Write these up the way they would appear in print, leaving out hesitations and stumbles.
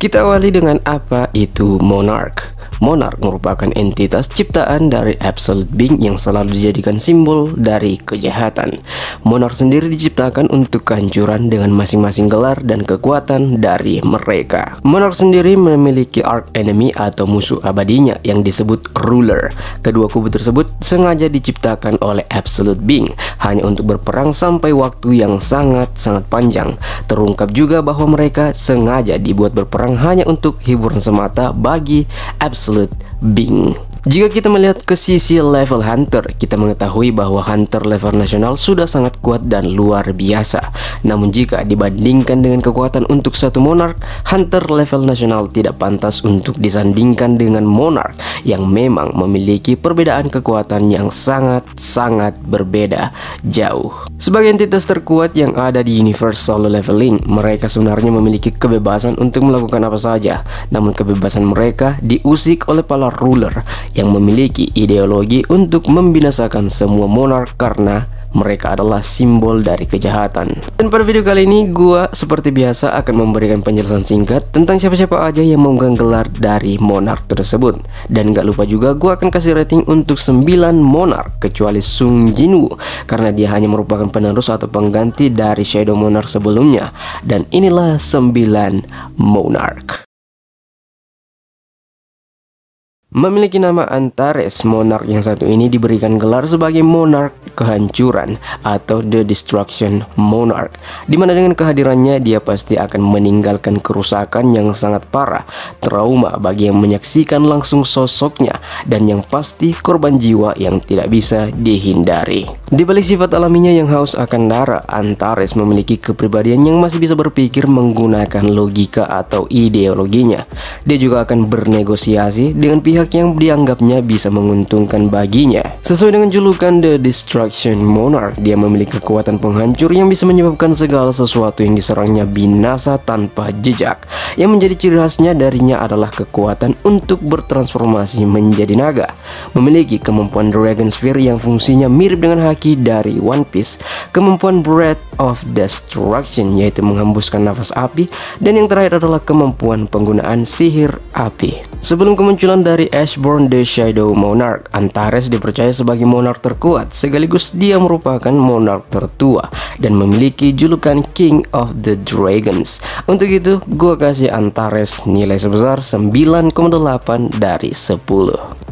Kita awali dengan apa itu Monarch. Monarch merupakan entitas ciptaan dari Absolute Being yang selalu dijadikan simbol dari kejahatan. Monarch sendiri diciptakan untuk kehancuran dengan masing-masing gelar dan kekuatan dari mereka. Monarch sendiri memiliki arch enemy atau musuh abadinya yang disebut Ruler. Kedua kubu tersebut sengaja diciptakan oleh Absolute Being hanya untuk berperang sampai waktu yang sangat-sangat panjang. Terungkap juga bahwa mereka sengaja dibuat berperang hanya untuk hiburan semata bagi Absolute Being. Jika kita melihat ke sisi level Hunter, kita mengetahui bahwa Hunter level nasional sudah sangat kuat dan luar biasa. Namun jika dibandingkan dengan kekuatan untuk satu Monarch, Hunter level nasional tidak pantas untuk disandingkan dengan Monarch yang memang memiliki perbedaan kekuatan yang sangat-sangat berbeda jauh. Sebagai entitas terkuat yang ada di universe solo leveling, mereka sebenarnya memiliki kebebasan untuk melakukan apa saja. Namun kebebasan mereka diusik oleh para ruler yang memiliki ideologi untuk membinasakan semua monark karena mereka adalah simbol dari kejahatan. Dan pada video kali ini gua seperti biasa akan memberikan penjelasan singkat tentang siapa-siapa aja yang memegang gelar dari monark tersebut. Dan gak lupa juga gua akan kasih rating untuk 9 monark kecuali Sung Jinwoo karena dia hanya merupakan penerus atau pengganti dari Shadow Monarch sebelumnya. Dan inilah 9 monark. Memiliki nama Antares, monark yang satu ini diberikan gelar sebagai monark kehancuran atau The Destruction Monarch, dimana dengan kehadirannya dia pasti akan meninggalkan kerusakan yang sangat parah, trauma bagi yang menyaksikan langsung sosoknya, dan yang pasti korban jiwa yang tidak bisa dihindari. Di balik sifat alaminya yang haus akan darah, Antares memiliki kepribadian yang masih bisa berpikir menggunakan logika atau ideologinya. Dia juga akan bernegosiasi dengan pihak yang dianggapnya bisa menguntungkan baginya. Sesuai dengan julukan The Destruction Monarch, dia memiliki kekuatan penghancur yang bisa menyebabkan segala sesuatu yang diserangnya binasa tanpa jejak. Yang menjadi ciri khasnya darinya adalah kekuatan untuk bertransformasi menjadi naga. Memiliki kemampuan Dragon Sphere yang fungsinya mirip dengan haki dari One Piece, kemampuan Breath of Destruction yaitu menghembuskan nafas api, dan yang terakhir adalah kemampuan penggunaan sihir api. Sebelum kemunculan dari Ashborn the Shadow Monarch, Antares dipercaya sebagai monark terkuat, sekaligus dia merupakan monark tertua dan memiliki julukan King of the Dragons. Untuk itu, gua kasih Antares nilai sebesar 9,8 dari 10.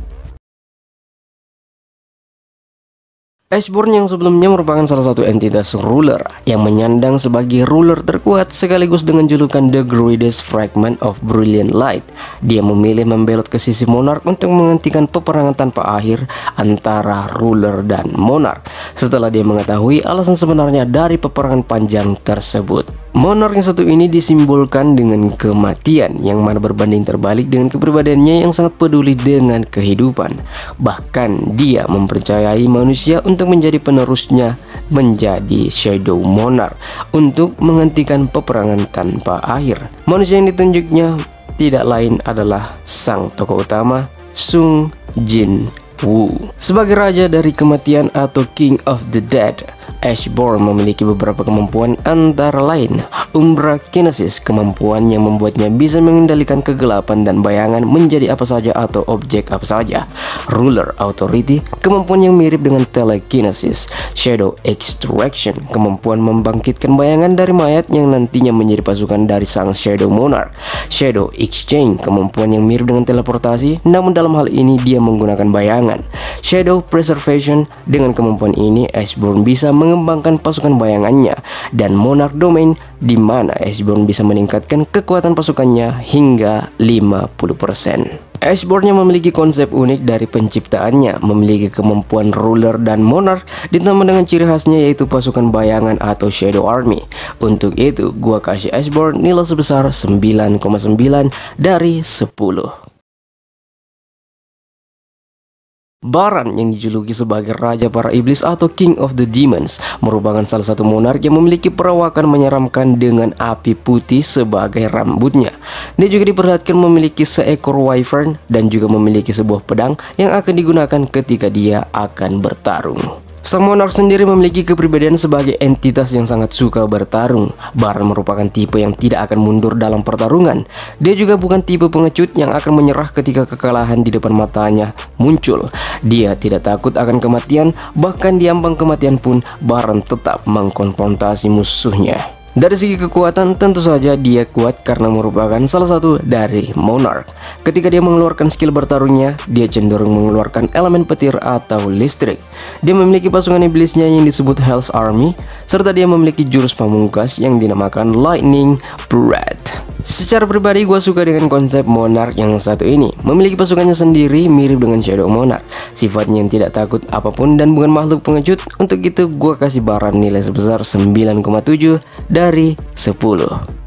Ashborn yang sebelumnya merupakan salah satu entitas ruler yang menyandang sebagai ruler terkuat sekaligus dengan julukan The Greatest Fragment of Brilliant Light. Dia memilih membelot ke sisi monark untuk menghentikan peperangan tanpa akhir antara ruler dan monark setelah dia mengetahui alasan sebenarnya dari peperangan panjang tersebut. Monark yang satu ini disimbolkan dengan kematian yang mana berbanding terbalik dengan kepribadiannya yang sangat peduli dengan kehidupan. Bahkan dia mempercayai manusia untuk menjadi penerusnya menjadi Shadow Monarch untuk menghentikan peperangan tanpa akhir. Manusia yang ditunjuknya tidak lain adalah sang tokoh utama Sung Jinwoo. Sebagai raja dari kematian atau King of the Dead, Ashborn memiliki beberapa kemampuan antara lain Umbra Kinesis, kemampuan yang membuatnya bisa mengendalikan kegelapan dan bayangan menjadi apa saja atau objek apa saja. Ruler Authority, kemampuan yang mirip dengan Telekinesis. Shadow Extraction, kemampuan membangkitkan bayangan dari mayat yang nantinya menjadi pasukan dari sang Shadow Monarch. Shadow Exchange, kemampuan yang mirip dengan teleportasi, namun dalam hal ini dia menggunakan bayangan. Shadow Preservation, dengan kemampuan ini Ashborn bisa mengembangkan pasukan bayangannya, dan Monarch Domain, di mana Ashborn bisa meningkatkan kekuatan pasukannya hingga 50%. Ashborn yang memiliki konsep unik dari penciptaannya, memiliki kemampuan ruler dan monarch ditambah dengan ciri khasnya yaitu pasukan bayangan atau Shadow Army. Untuk itu, gua kasih Ashborn nilai sebesar 9,9 dari 10. Baran yang dijuluki sebagai Raja Para Iblis atau King of the Demons merupakan salah satu monark yang memiliki perawakan menyeramkan dengan api putih sebagai rambutnya. Dia juga diperlihatkan memiliki seekor wyvern dan juga memiliki sebuah pedang yang akan digunakan ketika dia akan bertarung. Sang monark sendiri memiliki kepribadian sebagai entitas yang sangat suka bertarung. Baran merupakan tipe yang tidak akan mundur dalam pertarungan. Dia juga bukan tipe pengecut yang akan menyerah ketika kekalahan di depan matanya muncul. Dia tidak takut akan kematian, bahkan di ambang kematian pun Baran tetap mengkonfrontasi musuhnya. Dari segi kekuatan, tentu saja dia kuat karena merupakan salah satu dari monark. Ketika dia mengeluarkan skill bertarungnya, dia cenderung mengeluarkan elemen petir atau listrik. Dia memiliki pasukan iblisnya yang disebut Hell's Army, serta dia memiliki jurus pamungkas yang dinamakan Lightning Breath. Secara pribadi gue suka dengan konsep monark yang satu ini. Memiliki pasukannya sendiri mirip dengan Shadow Monarch. Sifatnya yang tidak takut apapun dan bukan makhluk pengecut. Untuk itu gue kasih Baran nilai sebesar 9,7 dari 10.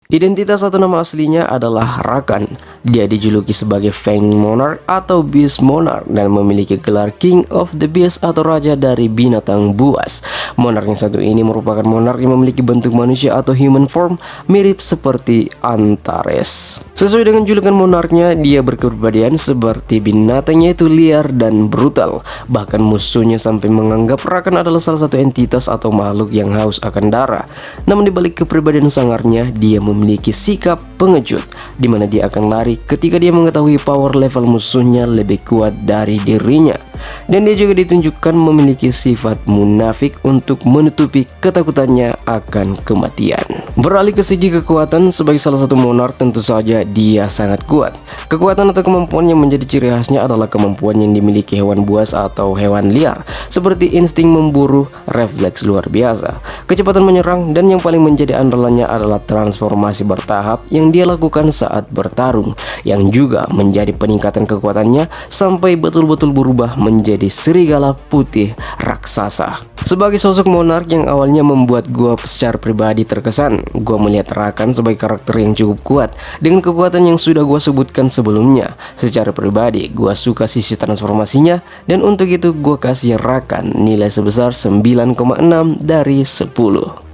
Identitas atau nama aslinya adalah Rakan. Dia dijuluki sebagai Fang Monarch atau Beast Monarch dan memiliki gelar King of the Beast atau Raja dari binatang buas. Monarch yang satu ini merupakan monarch yang memiliki bentuk manusia atau human form, mirip seperti Antares. Sesuai dengan julukan monarknya, dia berkepribadian seperti binatangnya itu liar dan brutal. Bahkan musuhnya sampai menganggap Rakan adalah salah satu entitas atau makhluk yang haus akan darah. Namun dibalik kepribadian sangarnya, dia memiliki sikap pengecut, di mana dia akan lari ketika dia mengetahui power level musuhnya lebih kuat dari dirinya. Dan dia juga ditunjukkan memiliki sifat munafik untuk menutupi ketakutannya akan kematian. Beralih ke segi kekuatan, sebagai salah satu monark tentu saja dia sangat kuat. Kekuatan atau kemampuan yang menjadi ciri khasnya adalah kemampuan yang dimiliki hewan buas atau hewan liar, seperti insting memburu, refleks luar biasa, kecepatan menyerang, dan yang paling menjadi andalannya adalah transformasi bertahap yang dia lakukan saat bertarung, yang juga menjadi peningkatan kekuatannya sampai betul-betul berubah menjadi serigala putih raksasa. Sebagai sosok monark yang awalnya membuat gua secara pribadi terkesan, gua melihat Rakan sebagai karakter yang cukup kuat dengan kekuatan yang sudah gua sebutkan sebelumnya. Secara pribadi, gua suka sisi transformasinya, dan untuk itu gua kasih Rakan nilai sebesar 9,6 dari 10.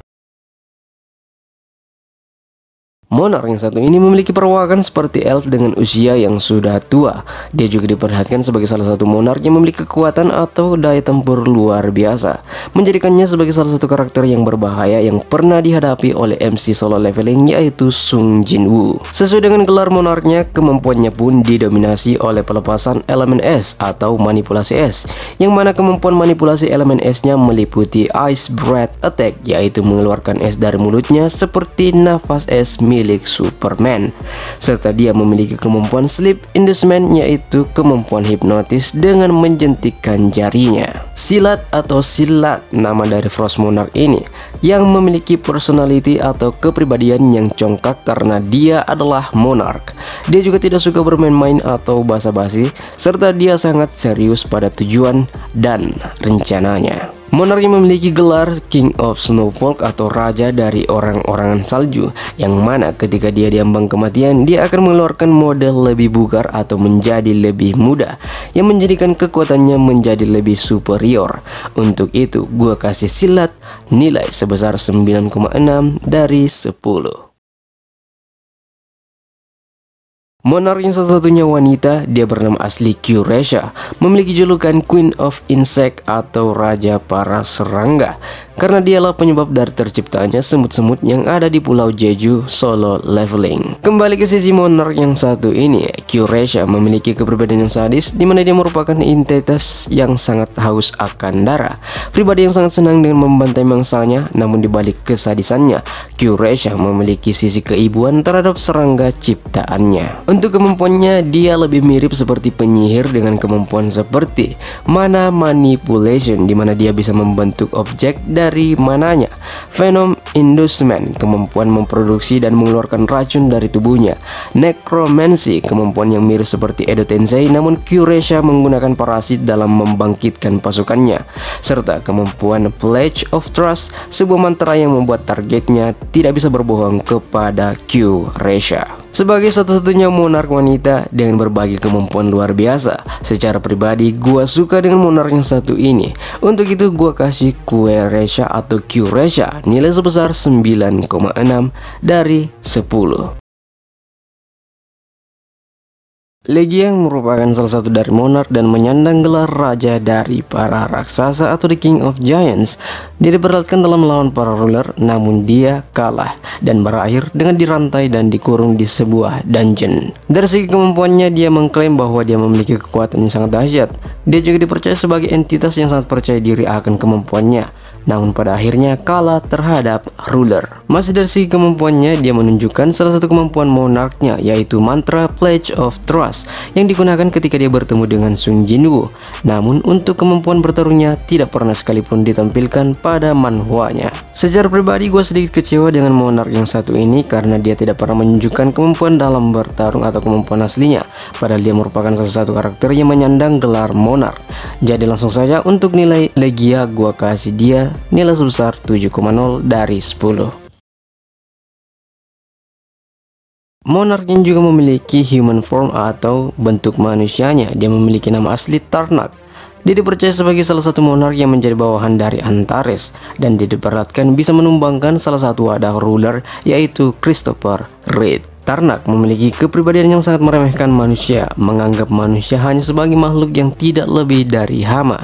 Monark yang satu ini memiliki perawakan seperti elf dengan usia yang sudah tua. Dia juga diperlihatkan sebagai salah satu monark yang memiliki kekuatan atau daya tempur luar biasa, menjadikannya sebagai salah satu karakter yang berbahaya yang pernah dihadapi oleh MC solo leveling, yaitu Sung Jin Woo. Sesuai dengan gelar monarknya, kemampuannya pun didominasi oleh pelepasan elemen es atau manipulasi es, yang mana kemampuan manipulasi elemen esnya meliputi Ice Breath Attack, yaitu mengeluarkan es dari mulutnya seperti nafas es milik Superman. Serta dia memiliki kemampuan Sleep Inducement, yaitu kemampuan hipnotis dengan menjentikkan jarinya. Silat atau Silat, nama dari Frost Monarch ini, yang memiliki personality atau kepribadian yang congkak karena dia adalah monarch. Dia juga tidak suka bermain-main atau basa-basi, serta dia sangat serius pada tujuan dan rencananya. Monarch yang memiliki gelar King of Snowfolk atau Raja dari orang-orangan salju, yang mana ketika dia diambang kematian, dia akan mengeluarkan model lebih bugar atau menjadi lebih muda, yang menjadikan kekuatannya menjadi lebih superior. Untuk itu, gua kasih Silat nilai sebesar 9,6 dari 10. Monark yang satu-satunya wanita, dia bernama asli Kyuresha, memiliki julukan Queen of Insect atau Raja para Serangga, karena dialah penyebab dari terciptanya semut-semut yang ada di Pulau Jeju solo leveling. Kembali ke sisi monark yang satu ini, Kyuresha memiliki kepribadian yang sadis, di mana dia merupakan entitas yang sangat haus akan darah, pribadi yang sangat senang dengan membantai mangsanya. Namun dibalik kesadisannya, Kyuresha memiliki sisi keibuan terhadap serangga ciptaannya. Untuk kemampuannya, dia lebih mirip seperti penyihir dengan kemampuan seperti mana manipulation, di mana dia bisa membentuk objek dari mananya. Venom Inducement, kemampuan memproduksi dan mengeluarkan racun dari tubuhnya. Necromancy, kemampuan yang mirip seperti Edo Tensei, namun Kyuresha menggunakan parasit dalam membangkitkan pasukannya. Serta kemampuan Pledge of Trust, sebuah mantra yang membuat targetnya tidak bisa berbohong kepada Kyuresha. Sebagai satu-satunya monark wanita dengan berbagai kemampuan luar biasa, secara pribadi gua suka dengan monark yang satu ini. Untuk itu gua kasih Kyuresha atau Kyuresha nilai sebesar 9,6 dari 10. Legia yang merupakan salah satu dari monark dan menyandang gelar raja dari para raksasa atau The King of Giants. Dia diperlihatkan dalam melawan para ruler, namun dia kalah dan berakhir dengan dirantai dan dikurung di sebuah dungeon. Dari segi kemampuannya, dia mengklaim bahwa dia memiliki kekuatan yang sangat dahsyat. Dia juga dipercaya sebagai entitas yang sangat percaya diri akan kemampuannya, namun pada akhirnya kalah terhadap ruler. Masih dari segi kemampuannya, dia menunjukkan salah satu kemampuan monarknya, yaitu mantra Pledge of Trust yang digunakan ketika dia bertemu dengan Sung Jinwoo. Namun untuk kemampuan bertarungnya tidak pernah sekalipun ditampilkan pada manhwanya. Secara pribadi, gue sedikit kecewa dengan monark yang satu ini karena dia tidak pernah menunjukkan kemampuan dalam bertarung atau kemampuan aslinya, padahal dia merupakan salah satu karakter yang menyandang gelar monark. Jadi langsung saja untuk nilai Legia, gue kasih dia nilai sebesar 7,0 dari 10. Monark yang juga memiliki human form atau bentuk manusianya. Dia memiliki nama asli Tarnak. Dia dipercaya sebagai salah satu monark yang menjadi bawahan dari Antares, dan dia diperlihatkan bisa menumbangkan salah satu wadah ruler, yaitu Christopher Reed. Tarnak memiliki kepribadian yang sangat meremehkan manusia, menganggap manusia hanya sebagai makhluk yang tidak lebih dari hama.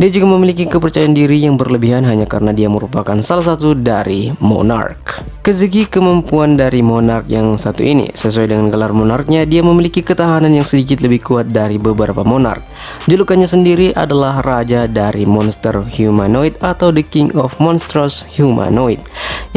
Dia juga memiliki kepercayaan diri yang berlebihan hanya karena dia merupakan salah satu dari monark. Segi kemampuan dari monark yang satu ini, sesuai dengan gelar monarknya, dia memiliki ketahanan yang sedikit lebih kuat dari beberapa monark. Julukannya sendiri adalah Raja dari Monster Humanoid atau The King of Monstrous Humanoid,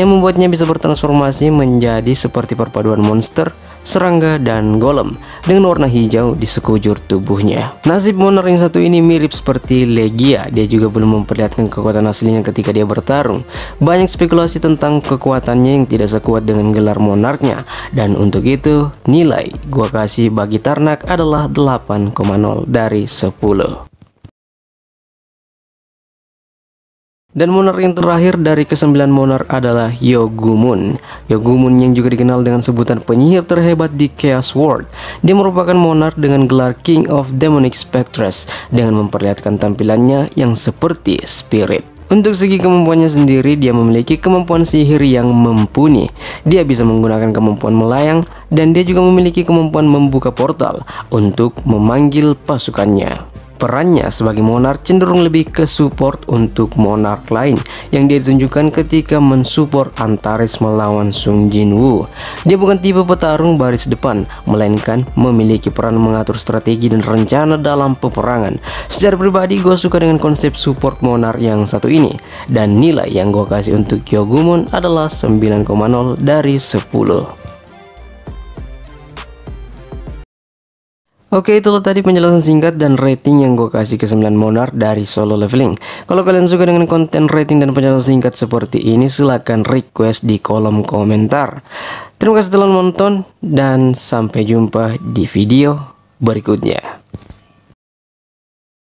yang membuatnya bisa bertransformasi menjadi seperti perpaduan monster, serangga, dan golem dengan warna hijau di sekujur tubuhnya. Nasib monark yang satu ini mirip seperti Legia. Dia juga belum memperlihatkan kekuatan aslinya ketika dia bertarung. Banyak spekulasi tentang kekuatannya yang tidak sekuat dengan gelar monarknya, dan untuk itu nilai gua kasih bagi Tarnak adalah 8,0 dari 10. Dan monark yang terakhir dari ke-9 monark adalah Yogumun. Yogumun yang juga dikenal dengan sebutan penyihir terhebat di Chaos World. Dia merupakan monark dengan gelar King of Demonic Spectres dengan memperlihatkan tampilannya yang seperti spirit. Untuk segi kemampuannya sendiri, dia memiliki kemampuan sihir yang mumpuni. Dia bisa menggunakan kemampuan melayang, dan dia juga memiliki kemampuan membuka portal untuk memanggil pasukannya. Perannya sebagai monark cenderung lebih ke support untuk monark lain yang dia tunjukkan ketika mensupport Antares melawan Sung Jinwoo. Dia bukan tipe petarung baris depan, melainkan memiliki peran mengatur strategi dan rencana dalam peperangan. Secara pribadi, gue suka dengan konsep support monark yang satu ini, dan nilai yang gue kasih untuk Yogumun adalah 9,0 dari 10. Oke, itulah tadi penjelasan singkat dan rating yang gue kasih ke 9 monark dari Solo Leveling. Kalau kalian suka dengan konten rating dan penjelasan singkat seperti ini, silahkan request di kolom komentar. Terima kasih telah menonton, dan sampai jumpa di video berikutnya.